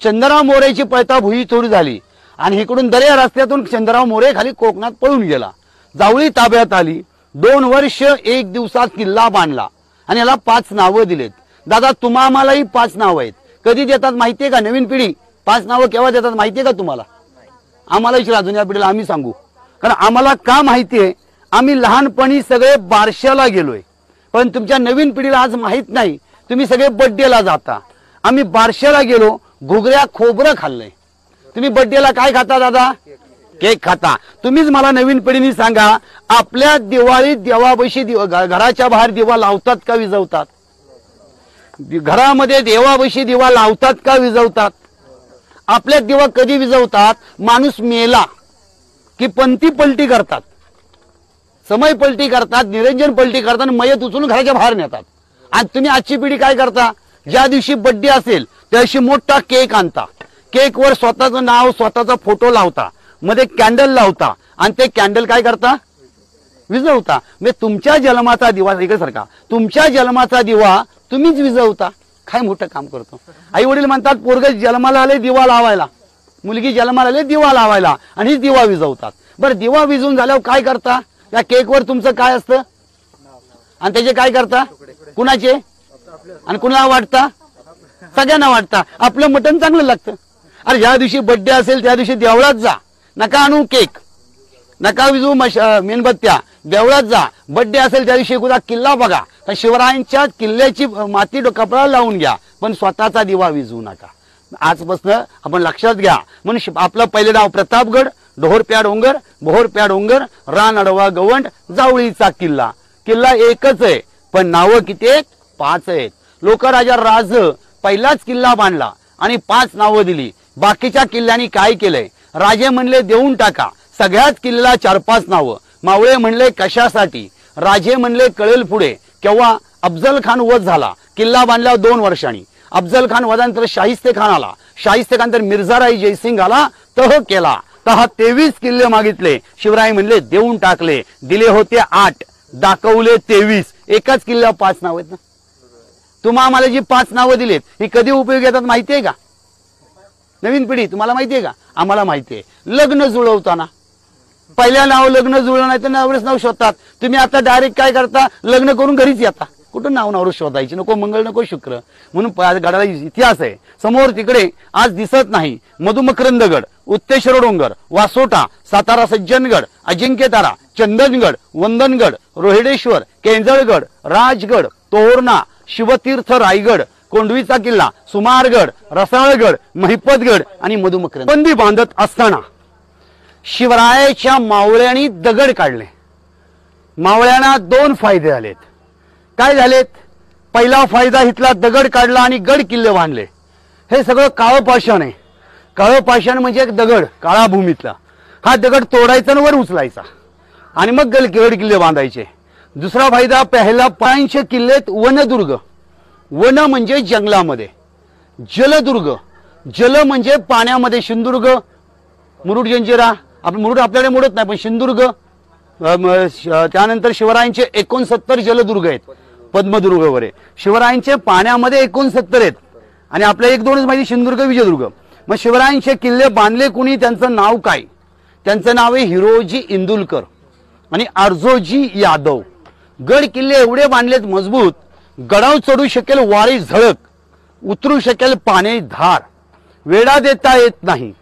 चंद्रराव मोरेची पळता भुई थोडी झाली आणि इकडून दर्या रस्त्यातून चंद्रराव मोरे खाली कोकणात पळून गेला। जावळी ताब्यात आली। 2 वर्ष 1 दिवसात किल्ला बांधला आणि याला 5 नावं दिलेत। दादा तुम्हालाही 5 नावं आहेत, कधी देतात माहितीये का? नवीन पिढी 5 नावं केव्हा देतात माहितीये का तुम्हाला? आम्हाला विचारा, जुन्या पिढीला आम्ही सांगू, कारण आम्हाला का माहितीये, आम्ही लहानपणी सगळे बारशाला गेलोय, पण तुमच्या नवीन पिढीला आज माहित नाही। तुम्ही सगळे बड्डेला जाता, आम्ही बारशाला गेलो, घुगऱ्या खोबरं खाल्लंय। तुम्ही बड्डेला काय खाता दादा? केक खाता। तुम्हीच मला नवीन पिढीने सांगा, आपल्या दिवाळीत देवाबशी घराच्या बाहेर दिवा लावतात का विझवतात? घरामध्ये देवाबशी दिवा लावतात का विझवतात? आपल्या दिवा कधी विझवतात? माणूस मेला की पंथी पलटी करतात, समय पलटी करतात, निरंजन पलटी करतात, मयत उचलून घराच्या बाहेर नेतात। आणि तुम्ही आजची पिढी काय करता? ज्या दिवशी बड्डे असेल त्या दिवशी मोठा केक आणता, केकवर स्वतःचं नाव स्वतःचा फोटो लावता, मध्ये कॅन्डल लावता आणि ते कॅन्डल काय करता? विझवता। म्हणजे तुमच्या जन्माचा दिवा, इकडे सारखा तुमच्या जन्माचा दिवा तुम्हीच विझवता। काय मोठं काम करतो। आई वडील म्हणतात पोरग जन्माला आले दिवा लावायला, मुलगी जन्माला आले दिवा लावायला, आणि दिवा विझवतात। बरं दिवा विझवून झाल्यावर काय करता? त्या केकवर तुमचं काय असतं आणि त्याचे काय करता? कुणाचे आणि कुणाला वाटता? सगळ्यांना वाटता। आपलं मटण चांगलं लागतं। अरे ज्या दिवशी बड्डे असेल त्या दिवशी देवळात जा, नका आणू केक, नका विजू मेणबत्त्या, देवळात जा। बड्डे असेल त्या दिवशी एखादा किल्ला बघा, तर शिवरायांच्या किल्ल्याची माती कपडा लावून घ्या, पण स्वतःचा दिवा विझवू नका। आजपासून आपण लक्षात घ्या। म्हणून आपलं पहिलं नाव प्रतापगड, डोहरप्या डोंगर, बोहरप्या डोंगर, रान अडवा गवंड, जावळीचा किल्ला। किल्ला एकच आहे पण नावं किती आहेत? 5 आहेत। लोकराजा राज पहिलाच किल्ला बांधला आणि 5 नावं दिली। बाकीच्या किल्ल्यांनी काय केलंय? राजे म्हणले देऊन टाका, सगळ्याच किल्ल्याला 4-5 नावं। मावळे म्हणले कशासाठी? राजे म्हणले कळेल पुढे। केव्हा? अफजल खान वध झाला, किल्ला बांधल्यावर 2 वर्षांनी। अफजल खान वधानंतर शाहिस्ते खान आला, शाहिस्ते खान तर मिर्झाराई जयसिंग आला, तह केला। तह 23 किल्ले मागितले, शिवराय म्हणले देऊन टाकले। दिले होते 8, दाखवले 23। एकाच किल्ल्यावर 5 नाव आहेत ना। तुम्हाला जी 5 नावं दिलेत ही कधी उपयोग येतात माहितीये का? नवीन पिढी तुम्हाला माहितीये का? आम्हाला माहितीये। लग्न जुळवताना पहिल्या नाव लग्न जुळलं नाही तर नवरेच नाव शोधतात। तुम्ही आता डायरेक्ट काय करता? लग्न करून घरीच येता। कुठं नाव नवरच शोधायची? नको मंगळ नको शुक्र। म्हणून गडाला इतिहास आहे। समोर तिकडे आज दिसत नाही मधुमकरंदगड, उत्तेश्वर डोंगर, वासोटा, सातारा सज्जनगड, अजिंक्यतारा, चंदनगड, वंदनगड, रोहिडेश्वर, केंजळगड, राजगड, तोरणा, शिवतीर्थ रायगड, कोंडवीचा किल्ला, सुमारगड, रसाळगड, महिपतगड आणि मधुमकरंद। बंदी बांधत असताना शिवरायाच्या मावळ्यांनी दगड काढले। मावळ्यांना 2 फायदे झालेत। काय झालेत? पहिला फायदा इथला दगड काढला आणि गड किल्ले बांधले। हे सगळं काळं पाषाण आहे। काळं पाषाण म्हणजे एक दगड काळा भूमीतला, हा दगड तोडायचा आणि वर उचलायचा आणि मग गड किल्ले बांधायचे। दुसरा फायदा, पहिला 500 किल्लेत वनदुर्ग। वन म्हणजे जंगलामध्ये, जलदुर्ग, जल म्हणजे पाण्यामध्ये, सिंधुदुर्ग, मुरुड जंजिरा, आपण मुरुड आपल्याकडे मोडत नाही पण सिंधुदुर्ग, त्यानंतर शिवरायांचे 69 जलदुर्ग आहेत, पद्मदुर्ग वगैरे। शिवरायांचे पाण्यामध्ये 69 आहेत आणि आपल्या 1-2च माहिती, सिंधुदुर्ग, विजयदुर्ग। मग शिवरायांचे किल्ले बांधले कुणी? त्यांचं नाव काय? त्यांचं नाव आहे हिरोजी इंदुलकर आणि अर्जोजी यादव। गड किल्ले एवढे बांधलेत मजबूत, गडावर चढू शकेल वारी झळक, उतरू शकेल पाणी धार। वेढा देता येत नाही,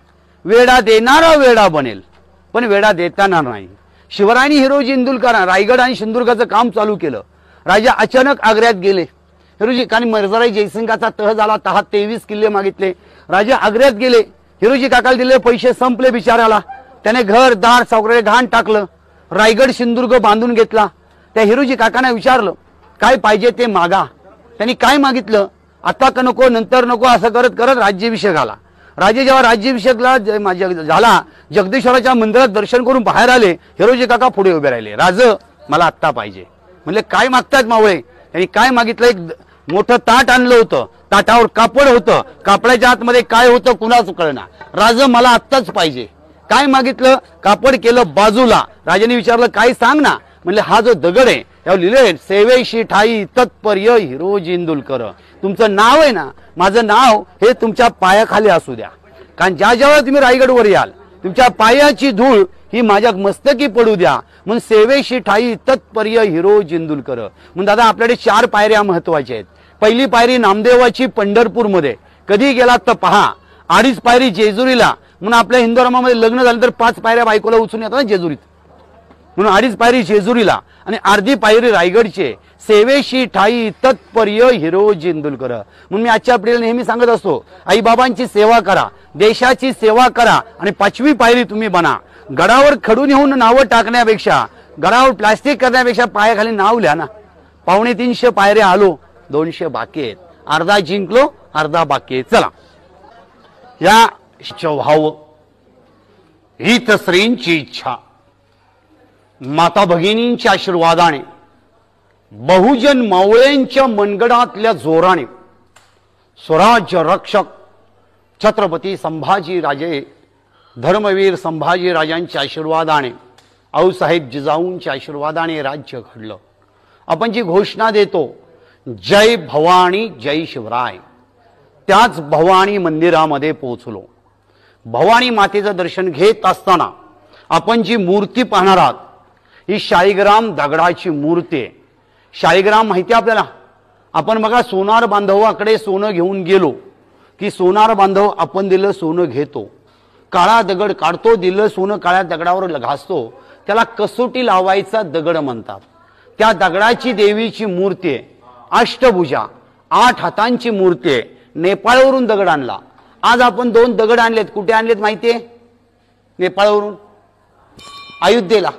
वेढा देणारा वेढा बनेल पण वेढा देताना नाही। शिवरायांनी हिरोजी इंदुलकर रायगड आणि सिंधुदुर्गाचं काम चालू केलं। राजा अचानक आग्र्यात गेले। हिरोजी कारण मिर्झाराई जयसिंगाचा तह झाला, तहा 23 किल्ले मागितले। राजा आग्र्यात गेले, हिरोजी काकाला दिले पैसे संपले बिचाराला, त्याने घर दार सावकारे घाण टाकलं, रायगड सिंधुदुर्ग बांधून घेतला। त्या हिरोजी काकांना विचारलं काय पाहिजे ते मागा। त्यांनी काय मागितलं? आता का नको, नंतर नको, असं करत करत राज्याभिषेक आला। राजे जेव्हा राज्याभिषेकला झाला, जगदीश्वराच्या मंदिरात दर्शन करून बाहेर आले, हिरोजी काका पुढे उभे राहिले। राज मला आत्ता पाहिजे। म्हणले काय मागतात मावळे? त्यांनी काय मागितलं? एक मोठं ताट आणलं होतं, ताटावर कापड होतं, कापडाच्या आतमध्ये काय होतं कुणाच कळना। राज मला आत्ताच पाहिजे। काय मागितलं? कापड केलं बाजूला। राजाने विचारलं काय सांग ना? म्हणले हा जो दगड आहे यावर लिहिले सेवेशी ठाई तत्पर्य हिरोजी इंदुलकर. तुमचं नाव आहे ना, माझं नाव हे तुमच्या पायाखाली असू द्या. कारण ज्या जेव्हा तुम्ही रायगडवर याल तुमच्या पायाची धूळ ही माझ्या मस्तकी पडू द्या. म्हणून सेवेशी ठाई तत्पर्य हिरोजी इंदुलकर. म्हणून दादा आपल्याकडे 4 पायऱ्या महत्वाच्या आहेत. पहिली पायरी नामदेवाची पंढरपूरमध्ये, कधी गेलात तर पहा. 2.5 पायरी जेजुरीला. म्हणून आपल्या हिंदू धर्मामध्ये लग्न झालं तर 5 पायऱ्या बायकोला उचलून येतात ना जेजुरीत, म्हणून 2.5 पायरी जेजुरीला आणि अर्धी पायरी रायगडचे. सेवेशी ठाई तत्पर्य हिरोजी इंदुलकर. म्हणून मी आजच्या पिढीला नेहमी सांगत असतो, आई बाबांची सेवा करा, देशाची सेवा करा आणि 5वी पायरी तुम्ही बना. गडावर खडून येऊन नावं टाकण्यापेक्षा, गडावर प्लास्टिक करण्यापेक्षा पायाखाली नाव लिहा ना. 250 पायऱ्या आलो, 200 बाकी आहेत. अर्धा जिंकलो, अर्धा बाकी आहे. चला, या भाव हित श्रींची इच्छा, माता भगिनींच्या आशीर्वादाने, बहुजन मावळ्यांच्या मनगडातल्या जोराने, स्वराज्य रक्षक छत्रपती संभाजी राजे, धर्मवीर संभाजी राजांच्या आशीर्वादाने, आऊसाहेब जिजाऊंच्या आशीर्वादाने राज्य घडलं. आपण जी घोषणा देतो, जय भवानी जय शिवराय, त्याच भवानी मंदिरामध्ये पोहोचलो. भवानी मातेचं दर्शन घेत असताना आपण जी मूर्ती पाहणार आहात ही शाळीग्राम दगडाची मूर्ती आहे. शाळीग्राम माहिती आहे आपल्याला. आपण बघा सोनार बांधवाकडे सोनं घेऊन गेलो की सोनार बांधव आपण दिलं सोनं घेतो, काळा दगड काढतो, दिलं सोनं काळ्या दगडावर घासतो, त्याला कसोटी लावायचा दगड म्हणतात. त्या दगडाची देवीची मूर्ती आहे. अष्टभुजा 8 हातांची मूर्ती आहे. नेपाळवरून दगड आणला. आज आपण 2 दगड आणलेत. कुठे आणलेत माहितीये? नेपाळवरून, अयोध्येला,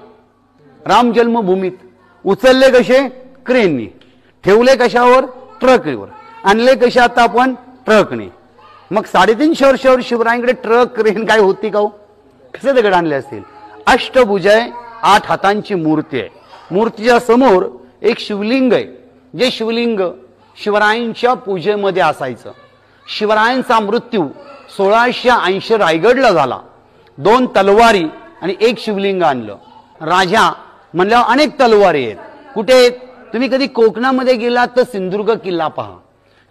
राम जन्मभूमीत. उचलले कसे? क्रेननी. ठेवले कशावर? ट्रकवर. आणले कसे आता आपण? ट्रकने. मग 350 वर्षावर शिवरायांकडे ट्रक क्रेन काय होती का हो? कसे दगड आणले असतील? अष्टभुजा 8 हातांची मूर्ती आहे. मूर्तीच्या समोर एक शिवलिंग आहे. जे शिवलिंग शिवरायांच्या पूजेमध्ये असायचं. शिवरायांचा मृत्यू 1680 रायगडला झाला. 2 तलवारी आणि 1 शिवलिंग आणलं. राजा म्हणल्यावर अनेक तलवारी आहेत. कुठे आहेत? तुम्ही कधी कोकणामध्ये गेलात तर सिंधुदुर्ग किल्ला पहा.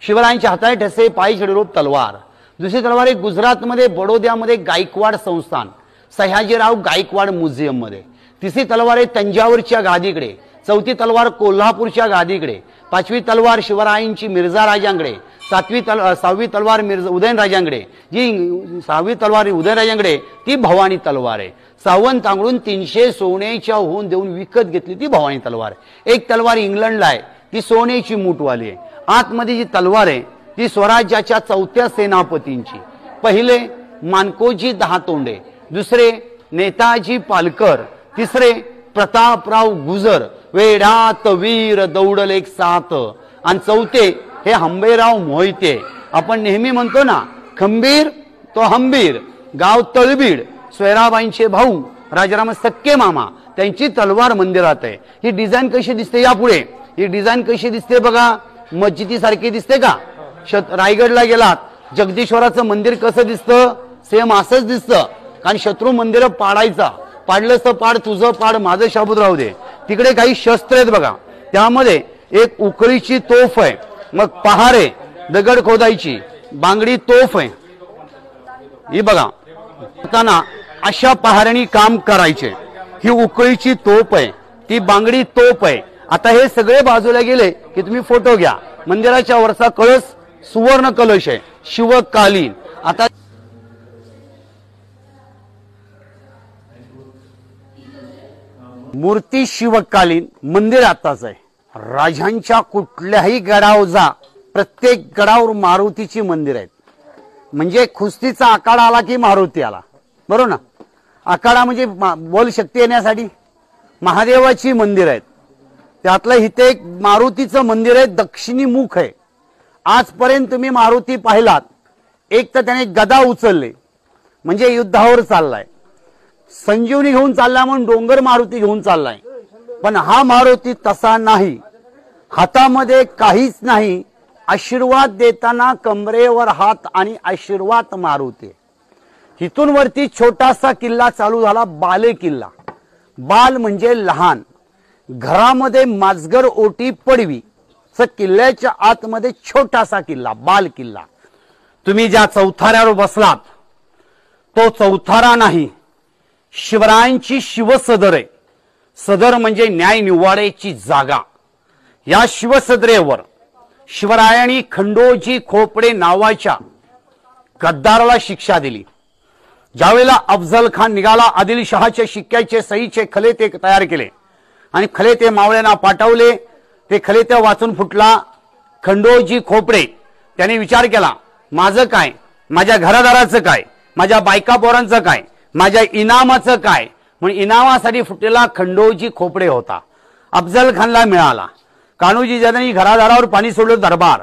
शिवरायांच्या हाताने ठसे, पायी छडीरोप तलवार. दुसरी तलवार एक गुजरातमध्ये बडोद्यामध्ये गायकवाड संस्थान, सयाजीराव गायकवाड म्युझियम मध्ये. तिसरी तलवार आहे तंजावरच्या गादीकडे. चौथी तलवार कोल्हापूरच्या गादीकडे. 5वी तलवार शिवरायांची मिर्झा राजांकडे. 6वी तलवार उदयनराजांकडे. जी 6वी तलवार उदयनराजांकडे ती भवानी तलवार आहे. सावंतांकडून 300 सोन्याच्या होऊन देऊन विकत घेतली ती भवानी तलवार आहे. एक तलवार इंग्लंडला आहे, ती सोन्याची मूठवाली आहे. आतमध्ये जी तलवार आहे ती स्वराज्याच्या 4थ्या सेनापतींची. पहिले मानकोजी दहातोंडे, दुसरे नेताजी पालकर, तिसरे प्रतापराव गुजर, वेढात वीर दौडले 7, आणि चौथे हे हंबेराव मोहिते. आपण नेहमी म्हणतो ना, खंबीर तो हंबीर, गाव तळबीड, सोयराबाईंचे भाऊ राजाराम सक्के मामा, त्यांची तलवार मंदिरात आहे. ही डिझाईन कशी दिसते? यापुढे ही डिझाईन कशी दिसते बघा. मस्जिदीसारखी दिसते का? रायगडला गेलात जगदीश्वराचं मंदिर कसं दिसतं? सेम असंच दिसतं. कारण शत्रू मंदिर पाडायचा, पाडलंच तर पाड, तुझं पाड, माझं शाबूत राहू दे. तिकडे काही शस्त्र आहेत बघा. त्यामध्ये एक उकळीची तोफ आहे, मग पहारे, दगड खोदायची बांगडी तोफ आहे. ही बघा, अशा पहाऱ्यांनी काम करायचे. ही उकळीची तोफ आहे, ती बांगडी तोफ आहे. आता हे सगळे बाजूला गेले की तुम्ही फोटो घ्या. मंदिराच्या वरचा कळस सुवर्ण कलश आहे, शिवकालीन. आता मूर्ती शिवकालीन, मंदिर आताच आहे. राजांच्या कुठल्याही गडावर जा, प्रत्येक गडावर मारुतीची मंदिर आहेत. म्हणजे कुस्तीचा आखाडा आला की मारुती आला, बरोबर ना? आखाडा म्हणजे बोल शक्ती येण्यासाठी. महादेवाची मंदिर आहेत. त्यातलं इथे एक मारुतीचं मंदिर आहे, दक्षिणी मुख आहे. आजपर्यंत तुम्ही मारुती पाहिलात, एक तर त्याने गदा उचलले म्हणजे युद्धावर चाललाय, संजीवनी घेऊन चालला म्हणून डोंगर मारुती घेऊन चाललाय. पण हा मारुती तसा नाही. हातामध्ये काहीच नाही, आशीर्वाद देताना कमरेवर हात आणि आशीर्वाद मारुती. इथून वरती छोटासा किल्ला चालू झाला, बाले किल्ला. बाल म्हणजे लहान. घरामध्ये माजगर ओटी पडवी, किल्ल्याच्या आतमध्ये छोटासा किल्ला, बाल किल्ला. तुम्ही ज्या चौथाऱ्यावर बसलात तो चौथारा नाही, शिवरायांची शिवसदर आहे. सदर म्हणजे न्याय निवाड्याची जागा. या शिवसदरेवर शिवरायांनी खंडोजी खोपडे नावाच्या गद्दाराला शिक्षा दिली. ज्यावेळेला अफजल खान निघाला, आदिलशहाचे शिक्क्याचे सहीचे खले ते तयार केले आणि खले ते मावळ्यांना पाठवले. ते खले ते वाचून फुटला. खंडोजी खोपडे त्यांनी विचार केला, माझं काय, माझ्या घरादाराचं काय, माझ्या बायका पोरांचं काय, माझ्या इनामाचं काय. म्हणून इनामासाठी फुटलेला खंडोजी खोपडे होता. अफजल खानला मिळाला. कान्होजी यांनी घरादारावर पाणी सोडलं दरबार.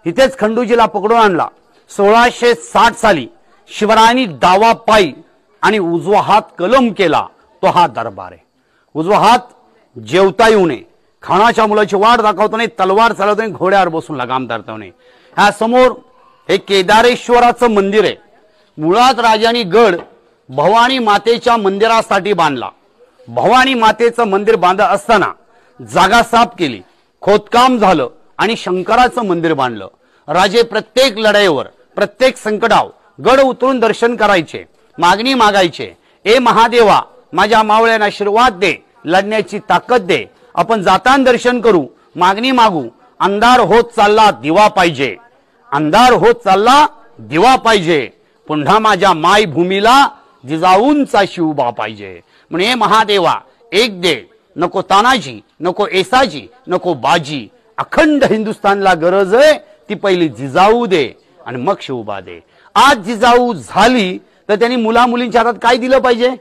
इथेच खंडोजीला पकडून आणला. 1660 साली शिवरायांनी दावा पायी आणि उजवा हात कलम केला. तो हा दरबार आहे. उजवा हात जेवता येऊ नये, खानाच्या मुलाची वाट दाखवतो नाही, तलवार चालवतो नाही, घोड्यावर बसून लगाम धरतो नाही. ह्या समोर हे केदारेश्वराचं मंदिर आहे. मुळात राजांनी गड भवानी मातेच्या मंदिरासाठी बांधला. भवानी मातेचं मंदिर बांधत असताना जागा साफ केली, खोदकाम झालं आणि शंकराचं मंदिर बांधलं. राजे प्रत्येक लढाईवर, प्रत्येक संकटावर गड उतरून दर्शन करायचे, मागणी मागायचे. ए महादेवा, माझ्या मावळ्यांना आशीर्वाद दे, लढण्याची ताकद दे, आपण जाताना दर्शन करू, मागणी मागू. अंधार होत चालला दिवा पाहिजे, अंधार होत चालला दिवा पाहिजे. पुन्हा माझ्या मायभूमीला जिजाऊंचा शिवबा पाहिजे. म्हणे महादेवा एक दे, नको तानाजी, नको येसाजी, नको बाजी. अखंड हिंदुस्थानला गरज आहे ती पहिली जिजाऊ दे आणि मग शिवबा दे. आज जिजाऊ झाली तर त्यांनी मुला मुलींच्या हातात काय दिलं पाहिजे?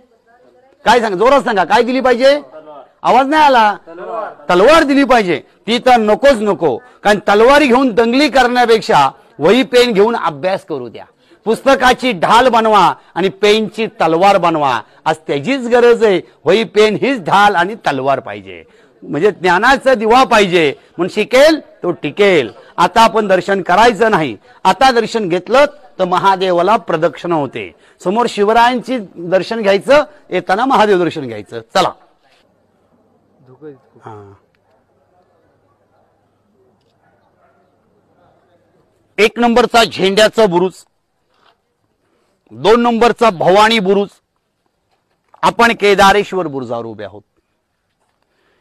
काय सांगा, जोरात सांगा, काय दिली पाहिजे? आवाज नाही आला. तलवार दिली पाहिजे. ती तर नकोच नको, कारण तलवारी घेऊन दंगली करण्यापेक्षा वही पेन घेऊन अभ्यास करू द्या. पुस्तकाची ढाल बनवा आणि पेनची तलवार बनवा. आज त्याचीच गरज आहे. वही पेन हीच ढाल आणि तलवार पाहिजे. म्हणजे ज्ञानाचा दिवा पाहिजे. म्हणून शिकेल तो टिकेल. आता आपण दर्शन करायचं नाही. आता दर्शन घेतलं तर महादेवाला प्रदक्षिणा होते. समोर शिवरायांची दर्शन घ्यायचं, येताना महादेव दर्शन घ्यायचं. चला. एक नंबरचा झेंड्याचा बुरुज, 2 नंबरचा भवानी बुरुज. आपण केदारेश्वर बुरुजावर उभे आहोत.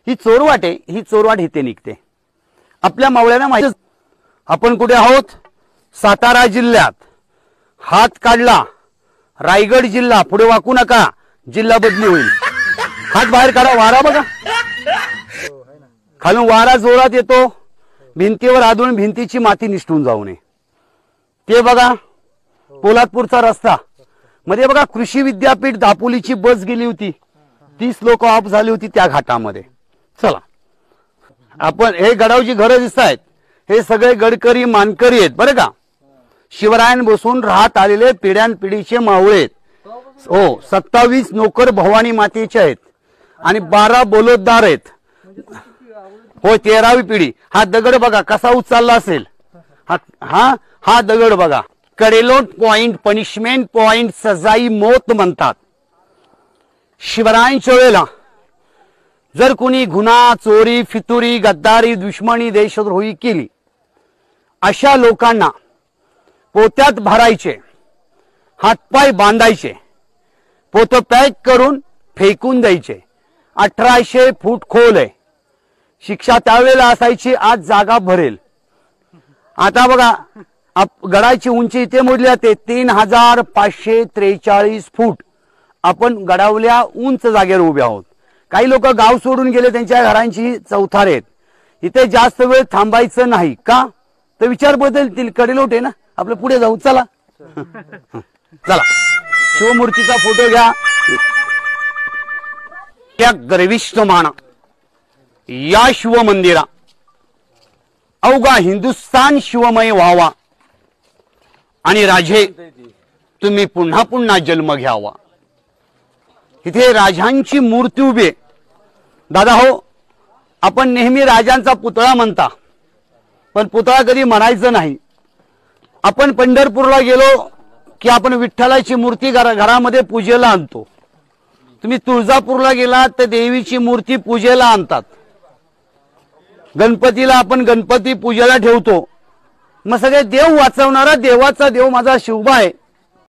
ही चोरवाट आहे. ही चोरवाट इथे निघते. आपल्या मावळ्यांना माहिती आपण कुठे आहोत? सातारा जिल्ह्यात. हात काढला रायगड जिल्हा, पुढे वाकू नका, जिल्हा बदली होईल. हात बाहेर काढा, वारा बघा, खालून वारा जोरात येतो, भिंतीवर आदळून भिंतीची माती निसटून जाऊ नये. ते बघा पोलादपूरचा रस्ता, मध्ये बघा कृषी विद्यापीठ दापोलीची बस गेली होती, 30 लोक ऑफ झाली होती त्या घाटामध्ये. चला, आपण हे गडावची घरं दिसत आहेत, हे सगळे गडकरी मानकरी आहेत बरं का. शिवरायन बसून राहत आलेले पिढ्यानपिढीचे मावळे आहेत. हो, 27 नोकर भवानी मातेचे आहेत आणि 12 बोलतदार आहेत. हो, 13वी पिढी. हा दगड बघा कसा उचलला असेल. हा दगड बघा, कडेलोट पॉइंट, पनिशमेंट पॉइंट, सजाई मौत म्हणतात. शिवरायांच्या वेळेला जर कोणी गुन्हा, चोरी, फितुरी, गद्दारी, दुश्मनी, देशद्रोही केली, अशा लोकांना पोत्यात भरायचे, हातपाय बांधायचे, पोतं पॅक करून फेकून द्यायचे. 1800 फूट खोल आहे. शिक्षा त्यावेळेला असायची, आज जागा भरेल. आता बघा, गडाची उंची इथे मोजली जाते 3543 फूट. आपण गडावल्या उंच जागेवर उभे आहोत. काही लोक गाव सोडून गेले, त्यांच्या घरांची चौथारे आहेत. इथे जास्त वेळ थांबायचं नाही का, तर विचार बदलतील. कडेलोट आहे ना, आपलं पुढे जाऊ. चला चला, शिवमूर्तीचा फोटो घ्या. त्या गर्विष्ठ माना या शिवमंदिरा अवघा हिंदुस्थान शिवमय व्हावा आणि राजे तुम्ही पुन्हा पुन्हा जन्म घ्यावा. इथे राजांची मूर्ती उभी आहे. दादा हो, आपण नेहमी राजांचा पुतळा म्हणता, पण पुतळा कधी म्हणायचं नाही. आपण पंढरपूरला गेलो की आपण विठ्ठलाची मूर्ती घरामध्ये पूजेला आणतो. तुम्ही तुळजापूरला गेलात तर देवीची मूर्ती पूजेला आणतात. गणपतीला आपण गणपती पूजेला ठेवतो, मग सगळे देव वाचवणारा देवाचा देव माझा शिवबा आहे.